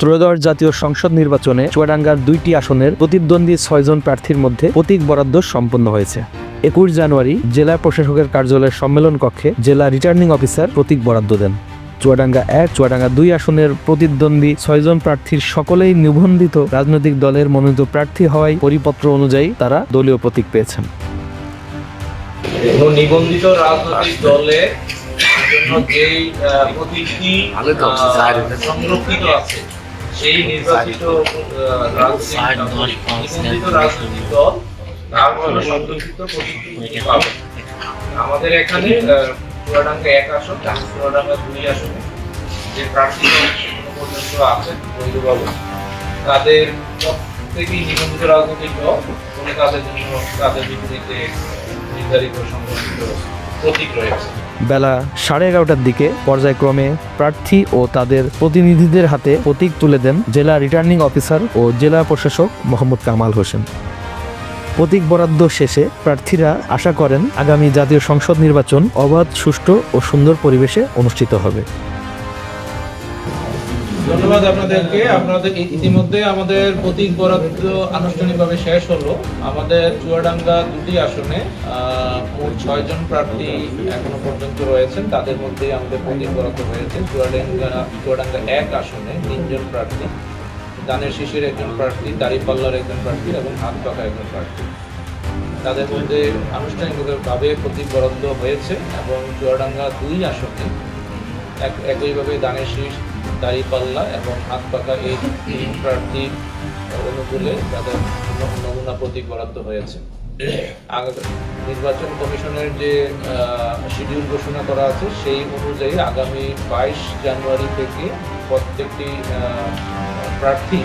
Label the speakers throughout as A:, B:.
A: ত্রয়োদশ জাতীয় সংসদ নির্বাচনে চুয়াডাঙ্গার 2টি আসনের প্রতিদ্বন্দ্বী 6 জন প্রার্থীর মধ্যে প্রতীক বরাদ্দ সম্পন্ন হয়েছে। 21 জানুয়ারি জেলা প্রশাসকের কার্যালয়ের সম্মেলন কক্ষে জেলা রিটার্নিং অফিসার প্রতীক বরাদ্দ দেন। চুয়াডাঙ্গা 1, চুয়াডাঙ্গা 2 আসনের প্রতিদ্বন্দ্বী 6 জন প্রার্থীর সকলেই নিবন্ধিত রাজনৈতিক দলের মনোনীত প্রার্থী হওয়ায় পরিপত্র অনুযায়ী তারা দলীয় প্রতীক পেয়েছেন।
B: নিবন্ধিত রাজনৈতিক দলে যেই প্রতীকটি সংরক্ষিত আছে সেই নির্বাচিত রাজনৈতিক দল তার জন্য সংরক্ষিত প্রতীকটি পাবে। আমাদের এখানে চুয়াডাঙ্গা 1 আসন, চুয়াডাঙ্গা 2 আসনে যে প্রার্থীরা পর্যন্ত আছেন বৈধভাবে তাদের প্রত্যেকেই নিবন্ধিত রাজনৈতিক দল তাদের জন্য তাদের বিপরীতে নির্ধারিত সংরক্ষিত প্রতীক রয়েছে।
A: বেলা 11:30টার দিকে পর্যায়ক্রমে প্রার্থী ও তাদের প্রতিনিধিদের হাতে প্রতীক তুলে দেন জেলা রিটার্নিং অফিসার ও জেলা প্রশাসক মোহাম্মদ কামাল হোসেন। প্রতীক বরাদ্দ শেষে প্রার্থীরা আশা করেন আগামী জাতীয় সংসদ নির্বাচন অবাধ, সুষ্ঠু ও সুন্দর পরিবেশে অনুষ্ঠিত হবে।
B: ধন্যবাদ আপনাদেরকে। আপনাদের ইতিমধ্যে আমাদের প্রতীক বরাদ্দ আনুষ্ঠানিকভাবে শেষ হলো। আমাদের চুয়াডাঙ্গা 2টি আসনে মোট 6 জন প্রার্থী এখনো পর্যন্ত রয়েছেন। তাদের মধ্যে আমাদের প্রতীক বরাদ্দ হয়েছে। চুয়াডাঙ্গা 1 আসনে 3 জন প্রার্থী, দানের শীষের 1 জন প্রার্থী, দাঁড়িপাল্লার 1 জন প্রার্থী এবং হাত পাকা 1 জন প্রার্থী। তাদের মধ্যে আনুষ্ঠানিকভাবে প্রতীক বরাদ্দ হয়েছে এবং চুয়াডাঙ্গা 2 আসনে একইভাবে দানের শীষ, দাঁড়িপাল্লা এবং হাত পাকা এই 3 প্রার্থীর অনুকূলে তাদের নমুনা প্রতীক বরাদ্দ হয়েছে। নির্বাচন কমিশনের যে শিডিউল ঘোষণা করা আছে সেই অনুযায়ী আগামী 22 জানুয়ারি থেকে প্রত্যেকটি প্রার্থী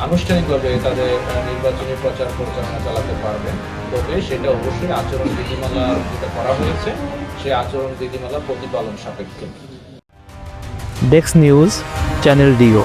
B: আনুষ্ঠানিকভাবে তাদের নির্বাচনী প্রচার পরিচালনা চালাতে পারবেন। তবে সেটা অবশ্যই আচরণ বিধিমালা যেটা করা হয়েছে সেই আচরণ বিধিমালা প্রতিপালন সাপেক্ষে।
A: Desk news, channel deo.